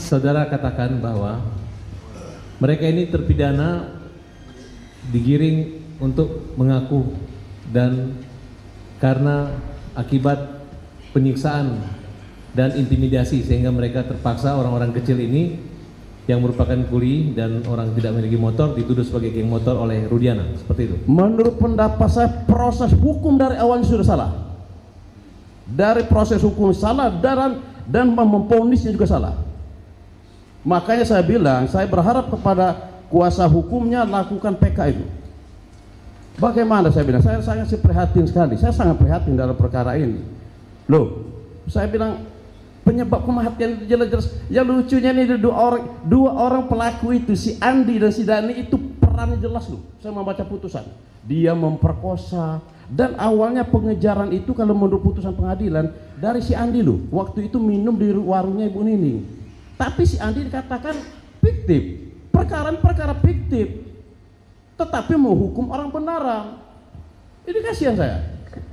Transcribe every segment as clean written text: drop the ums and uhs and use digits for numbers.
saudara katakan bahwa mereka ini terpidana digiring untuk mengaku dan karena akibat penyiksaan dan intimidasi sehingga mereka terpaksa orang-orang kecil ini yang merupakan kuli dan orang tidak memiliki motor dituduh sebagai geng motor oleh Rudiana, seperti itu. Menurut pendapat saya proses hukum dari awal sudah salah. Dari proses hukum salah dan memponisnya juga salah. Makanya saya bilang, saya berharap kepada kuasa hukumnya lakukan PK itu. Bagaimana saya bilang? Saya sangat prihatin sekali. Saya sangat prihatin dalam perkara ini. Loh, saya bilang penyebab kematian itu jelas-jelas. Yang lucunya nih dua orang pelaku itu, si Andi dan si Dani itu perannya jelas loh. Saya membaca putusan. Dia memperkosa dan awalnya pengejaran itu kalau menurut putusan pengadilan dari si Andi loh. Waktu itu minum di warungnya Ibu Nining. Tapi si Andi dikatakan fiktif. Perkara fiktif. Tetapi menghukum orang benaran. Ini kasihan saya.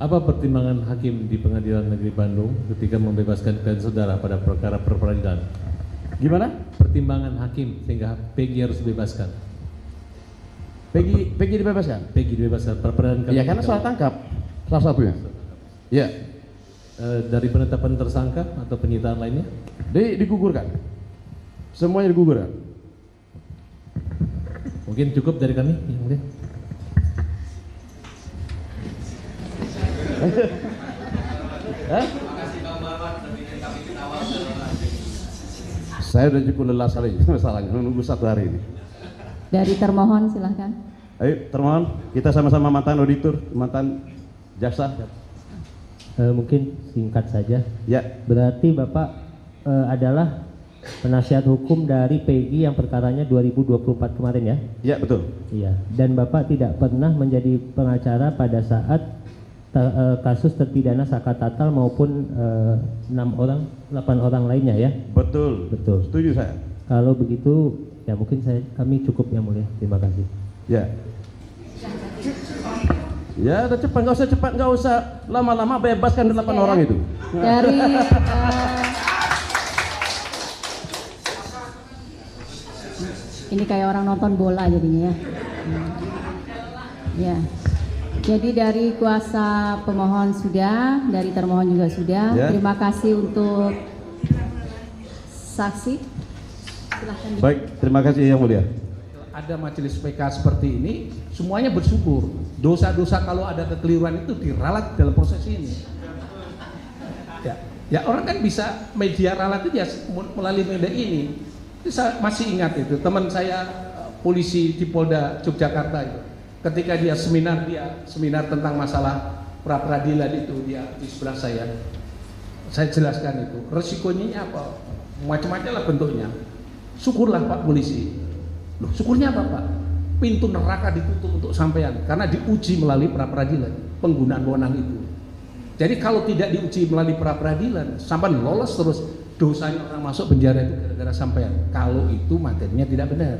Apa pertimbangan hakim di Pengadilan Negeri Bandung ketika membebaskan klien saudara pada perkara peradilan? Gimana? Pertimbangan hakim sehingga Peggy harus dibebaskan. Peggy dibebaskan? Peggy dibebaskan peradilan. Ya karena salah tangkap salah satunya. Ya. Dari penetapan tersangka atau penyitaan lainnya? Digugurkan. Semuanya digugurkan. Mungkin cukup dari kami, yang mulia. Saya udah cukup lelah sekali masalahnya menunggu 1 hari ini. Dari termohon silahkan. Ayo termohon, kita sama-sama mantan auditor, mantan jaksa. Mungkin singkat saja. Ya. Berarti Bapak adalah penasihat hukum dari Peggy yang perkaranya 2024 kemarin ya? Ya betul. Iya. Dan Bapak tidak pernah menjadi pengacara pada saat kasus terpidana Saka Tatal maupun 8 orang lainnya ya? Betul. Betul. Setuju saya. Kalau begitu ya mungkin kami cukup yang mulia. Terima kasih. Ya. Ya udah cepat, nggak usah lama-lama, bebaskan 8 orang itu. Dari ini kayak orang nonton bola jadinya ya. Ya. Jadi dari kuasa pemohon sudah, dari termohon juga sudah. Ya. Terima kasih untuk saksi. Silahkan. Baik, terima kasih yang mulia. Ada majelis PK seperti ini, semuanya bersyukur. Dosa-dosa kalau ada kekeliruan itu diralat dalam proses ini. Ya orang kan bisa media ralat itu ya melalui media ini. Saya masih ingat itu teman saya polisi di Polda Yogyakarta itu. Ketika dia seminar tentang masalah pra peradilan itu dia di sebelah saya jelaskan itu resikonya apa, macam-macam lah bentuknya. Syukurlah Pak polisi. Loh, syukurnya apa Pak? Pintu neraka ditutup untuk sampean karena diuji melalui pra peradilan penggunaan wewenang itu. Jadi kalau tidak diuji melalui pra peradilan, sampean lolos terus, dosanya orang masuk penjara itu gara-gara sampean. Kalau itu materinya tidak benar.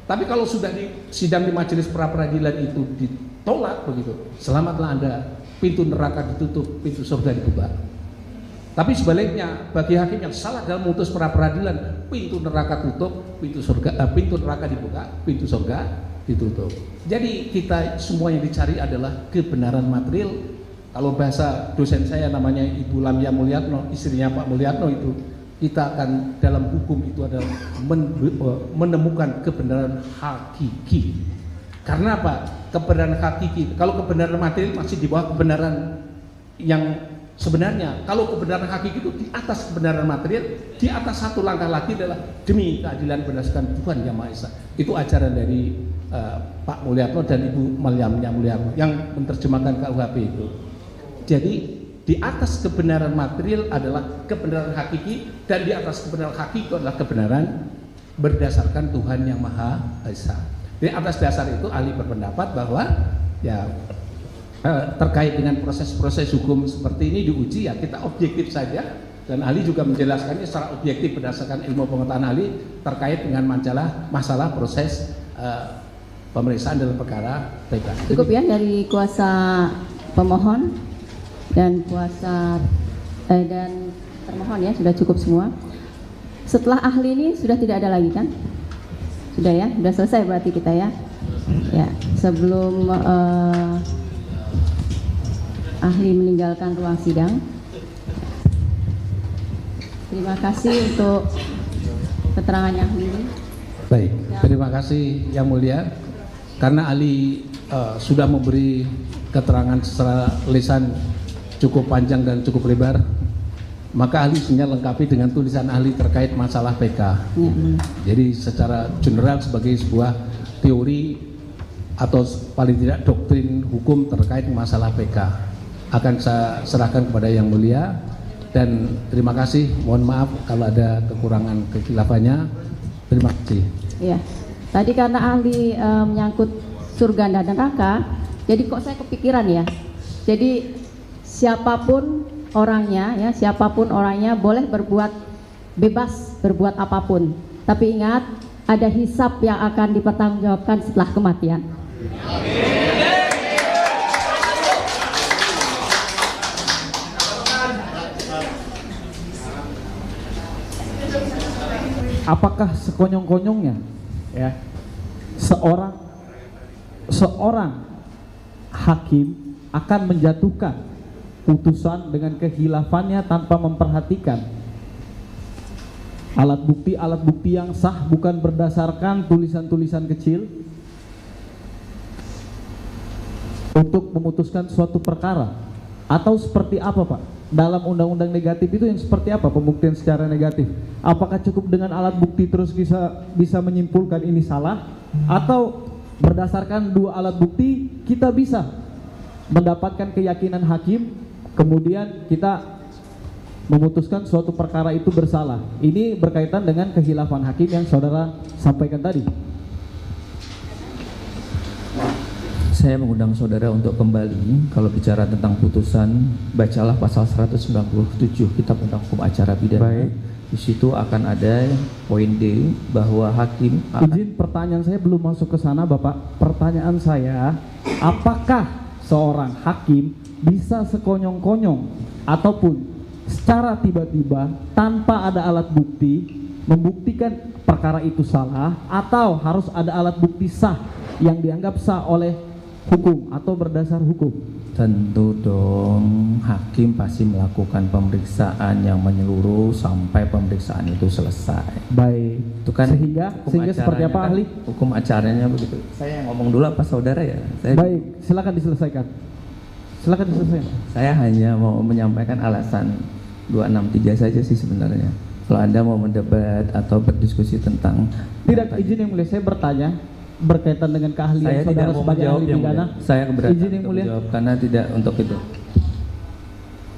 Tapi kalau sudah di sidang di majelis pra peradilan itu ditolak begitu, selamatlah Anda, pintu neraka ditutup, pintu surga dibuka. Tapi sebaliknya bagi hakim yang salah dalam memutus pra peradilan, pintu neraka tutup, pintu neraka dibuka, pintu surga ditutup. Jadi kita semua yang dicari adalah kebenaran material. Kalau bahasa dosen saya namanya Ibu Lamia Mulyatno, istrinya Pak Mulyatno itu, kita akan dalam hukum itu adalah menemukan kebenaran hakiki. Karena apa? Kebenaran hakiki. Kalau kebenaran material masih di bawah kebenaran yang sebenarnya. Kalau kebenaran hakiki itu di atas kebenaran material, di atas satu langkah lagi adalah demi keadilan berdasarkan Tuhan Yang Maha Esa. Itu ajaran dari Pak Mulyatno dan Ibu Lamia Mulyatno yang menerjemahkan KUHP itu. Jadi di atas kebenaran material adalah kebenaran hakiki, dan di atas kebenaran hakiki adalah kebenaran berdasarkan Tuhan Yang Maha Esa. Di atas dasar itu ahli berpendapat bahwa ya terkait dengan proses-proses hukum seperti ini diuji ya kita objektif saja, dan ahli juga menjelaskannya secara objektif berdasarkan ilmu pengetahuan ahli terkait dengan masalah proses pemeriksaan dalam perkara PK. Cukup ya dari kuasa pemohon dan kuasa dan termohon ya, sudah cukup semua. setelah ahli ini sudah tidak ada lagi kan? Sudah ya, sudah selesai berarti kita ya. Ya, sebelum ahli meninggalkan ruang sidang. Terima kasih untuk keterangannya ahli ini. Baik, terima kasih Yang Mulia. Karena ahli sudah memberi keterangan secara lisan cukup panjang dan cukup lebar, maka ahli tinggal lengkapi dengan tulisan ahli terkait masalah PK. Ya, Jadi secara general sebagai sebuah teori atau paling tidak doktrin hukum terkait masalah PK akan saya serahkan kepada Yang Mulia. Dan terima kasih, mohon maaf kalau ada kekurangan kekhilafahnya. Terima kasih. ya. Tadi karena ahli menyangkut surga dan neraka, jadi kok saya kepikiran ya. Jadi siapapun orangnya boleh berbuat bebas berbuat apapun. Tapi ingat, ada hisab yang akan dipertanggungjawabkan setelah kematian. Apakah sekonyong-konyongnya ya seorang hakim akan menjatuhkan putusan dengan kehilafannya tanpa memperhatikan alat bukti yang sah, bukan berdasarkan tulisan-tulisan kecil untuk memutuskan suatu perkara? Atau seperti apa, Pak? Dalam undang-undang negatif itu yang seperti apa pembuktian secara negatif? Apakah cukup dengan alat bukti terus bisa menyimpulkan ini salah, atau berdasarkan dua alat bukti kita bisa mendapatkan keyakinan hakim, kemudian kita memutuskan suatu perkara itu bersalah? Ini berkaitan dengan kehilafan hakim yang saudara sampaikan tadi. Saya mengundang saudara untuk kembali, kalau bicara tentang putusan, bacalah pasal 197 Kitab Undang Hukum Acara Pidana. Baik. Di situ akan ada poin D bahwa hakim Izin, pertanyaan saya belum masuk ke sana, Bapak. Pertanyaan saya, apakah seorang hakim bisa sekonyong-konyong ataupun secara tiba-tiba tanpa ada alat bukti membuktikan perkara itu salah, atau harus ada alat bukti sah yang dianggap sah oleh hukum atau berdasar hukum? tentu dong hakim pasti melakukan pemeriksaan yang menyeluruh sampai pemeriksaan itu selesai. Baik. Itu kan Sehingga seperti apa, kan, ahli? Hukum acaranya begitu. Saya yang ngomong dulu apa saudara ya? Baik, silakan diselesaikan. Silakan diselesaikan. Saya hanya mau menyampaikan alasan 263 saja sih sebenarnya. Kalau Anda mau mendebat atau berdiskusi tentang Tidak, izin yang mulia, saya bertanya berkaitan dengan keahlian saya saudara tidak mau sebagai menjawab ahli yang pidana. mulia. Saya keberatan Izin yang untuk mulia. menjawab karena tidak untuk itu.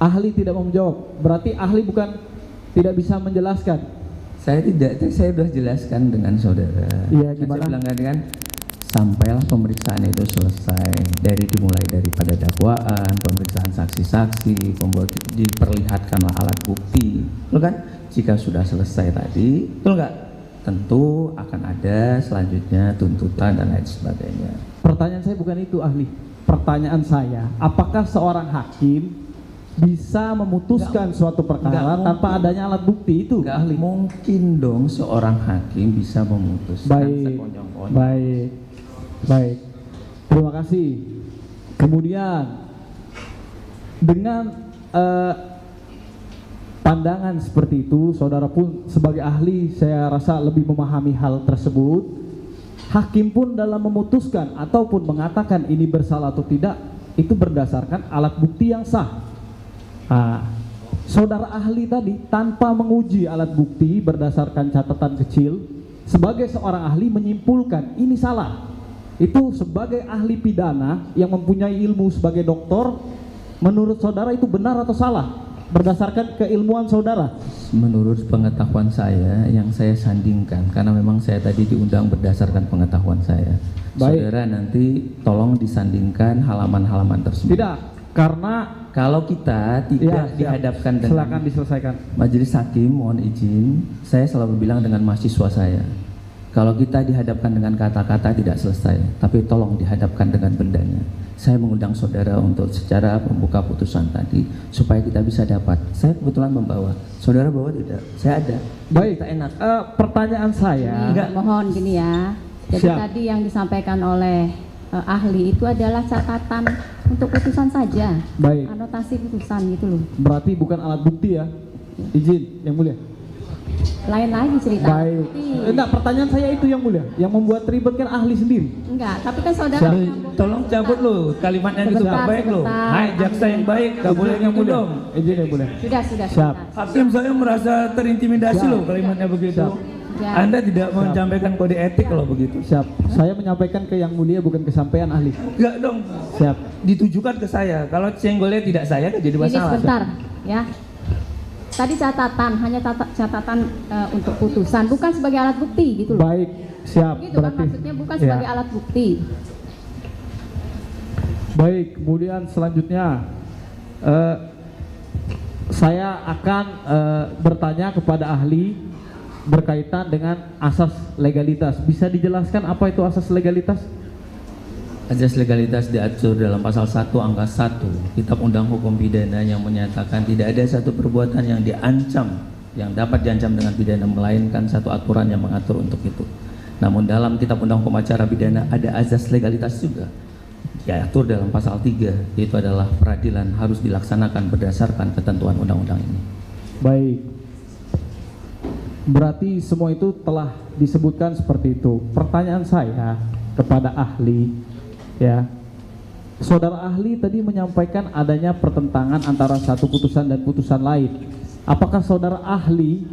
Ahli tidak mau menjawab, berarti ahli bukan tidak bisa menjelaskan. Saya tidak, saya sudah jelaskan dengan saudara. Iya, Saya gimana? bilang kan sampailah pemeriksaan itu selesai, dimulai daripada dakwaan, pemeriksaan saksi-saksi, diperlihatkanlah alat bukti, betul kan? Jika sudah selesai tadi, betul nggak? Tentu akan ada selanjutnya tuntutan dan lain sebagainya. Pertanyaan saya bukan itu, ahli. Pertanyaan saya, apakah seorang hakim bisa memutuskan suatu perkara nggak tanpa mungkin. adanya alat bukti itu, Nggak ahli? mungkin dong seorang hakim bisa memutuskan Baik, sekonyong-konyong. baik, baik. Terima kasih. Kemudian dengan pandangan seperti itu, saudara pun sebagai ahli saya rasa lebih memahami hal tersebut. Hakim pun dalam memutuskan ataupun mengatakan ini bersalah atau tidak, itu berdasarkan alat bukti yang sah. Nah, saudara ahli tadi tanpa menguji alat bukti berdasarkan catatan kecil, sebagai seorang ahli menyimpulkan ini salah. Itu sebagai ahli pidana yang mempunyai ilmu sebagai doktor, menurut saudara itu benar atau salah berdasarkan keilmuan saudara? Menurut pengetahuan saya yang saya sandingkan, karena memang saya tadi diundang berdasarkan pengetahuan saya. Baik. Saudara nanti tolong disandingkan halaman-halaman tersebut. Tidak, karena Kalau kita tidak ya, siap. dihadapkan dengan Silakan diselesaikan. majelis hakim, mohon izin, saya selalu bilang dengan mahasiswa saya, Kalau kita dihadapkan dengan kata-kata tidak selesai, tapi tolong dihadapkan dengan bendanya. Saya mengundang saudara untuk secara membuka putusan tadi supaya kita bisa dapat. Saya kebetulan membawa. Saudara bawa tidak? Saya ada. Baik, Kita enak. pertanyaan saya. Ini, mohon gini ya. Jadi Siap. tadi yang disampaikan oleh ahli itu adalah catatan untuk putusan saja. Baik. Anotasi putusan gitu loh. Berarti bukan alat bukti ya? Izin, Yang Mulia. Lain lagi cerita. Baik. Enggak, pertanyaan saya itu Yang Mulia. Yang membuat ribet kan ahli sendiri. Enggak, tapi kan saudara Siap. menyambung- Tolong cabut lo kalimatnya itu Sebentar, nggak baik lo. sebentar. Hai jaksa yang baik, nggak boleh Yang gitu Mulia. dong. Izin Yang Mulia. Sudah, Siap. sebentar. Hakim saya merasa terintimidasi loh kalimatnya begitu. Siap. Ya. Anda tidak menyampaikan kode etik kalau begitu. Siap. Saya menyampaikan ke Yang Mulia bukan kesampaian ahli. Enggak dong. Siap. Ditujukan ke saya. Kalau senggolnya tidak saya kan jadi Ini masalah. sebentar ya. Tadi catatan, hanya catatan untuk putusan, bukan sebagai alat bukti gitu loh. Baik. Siap. Gitu kan Berarti. maksudnya, bukan Ya. sebagai alat bukti. Baik. Kemudian selanjutnya saya akan bertanya kepada ahli berkaitan dengan asas legalitas. Bisa dijelaskan apa itu asas legalitas? Asas legalitas diatur dalam pasal 1 angka 1 Kitab Undang Hukum Pidana yang menyatakan tidak ada satu perbuatan yang diancam, yang dapat diancam dengan pidana melainkan satu aturan yang mengatur untuk itu. Namun dalam Kitab Undang Hukum Acara Pidana ada asas legalitas juga diatur dalam pasal 3, yaitu adalah peradilan harus dilaksanakan berdasarkan ketentuan undang-undang ini. Baik. Berarti semua itu telah disebutkan seperti itu. Pertanyaan saya kepada ahli, ya, saudara ahli tadi menyampaikan adanya pertentangan antara satu putusan dan putusan lain. Apakah saudara ahli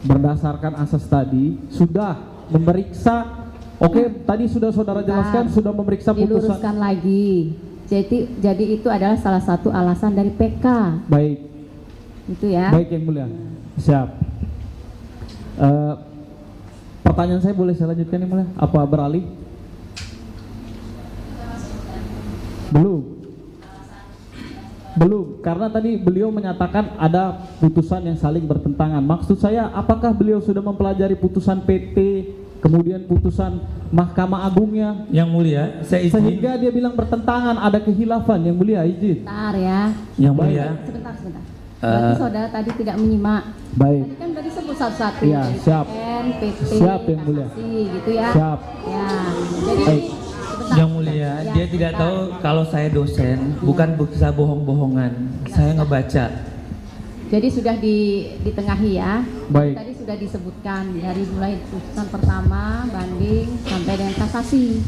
berdasarkan asas tadi sudah memeriksa? Oke, tadi sudah saudara jelaskan sudah memeriksa putusan. Diluruskan lagi. Jadi itu adalah salah satu alasan dari PK. Baik. Itu ya. Baik Yang Mulia. Siap. Pertanyaan saya boleh saya lanjutkan Yang Mulia? Apa beralih? Belum, karena tadi beliau menyatakan ada putusan yang saling bertentangan. Maksud saya, apakah beliau sudah mempelajari putusan PT, kemudian putusan Mahkamah Agungnya, Yang Mulia, saya izin. sehingga dia bilang bertentangan, ada khilafan? Yang Mulia, izin. Sebentar ya. Yang Mulia, Sebentar. Berarti saudara tadi tidak menyimak. Baik. Tadi kan tadi sebut satu-satu. Iya, dari siap. PN, PT, Siap, Yang Mulia. kasasi, gitu ya. Siap. Ya. Jadi Baik. sebentar. Yang Mulia, Ya, dia tidak sebentar. tahu kalau saya dosen, bukan bisa bohong-bohongan. Saya ngebaca. Jadi sudah ditengahi ya. Baik. Tadi sudah disebutkan dari mulai putusan pertama, banding sampai dengan kasasi.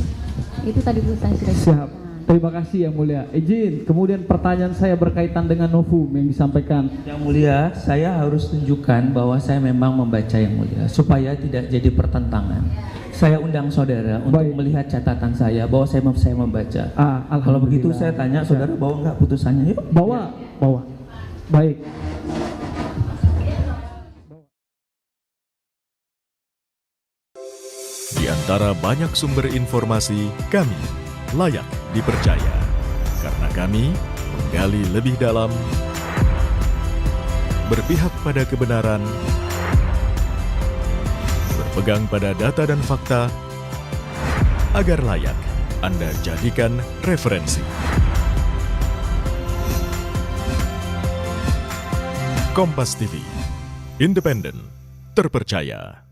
Itu tadi putusan sudah Siap. disebutkan. Terima kasih Yang Mulia. Izin, kemudian pertanyaan saya berkaitan dengan novum yang disampaikan. Yang Mulia, saya harus tunjukkan bahwa saya memang membaca Yang Mulia supaya tidak jadi pertentangan. Saya undang saudara untuk Baik. melihat catatan saya bahwa saya membaca. Kalau begitu saya tanya saudara bawa nggak putusannya? Yuk. Bawa. Baik. Di antara banyak sumber informasi, kami layak dipercaya. Karena kami menggali lebih dalam, berpihak pada kebenaran, berpegang pada data dan fakta, agar layak Anda jadikan referensi. Kompas TV, independen, terpercaya.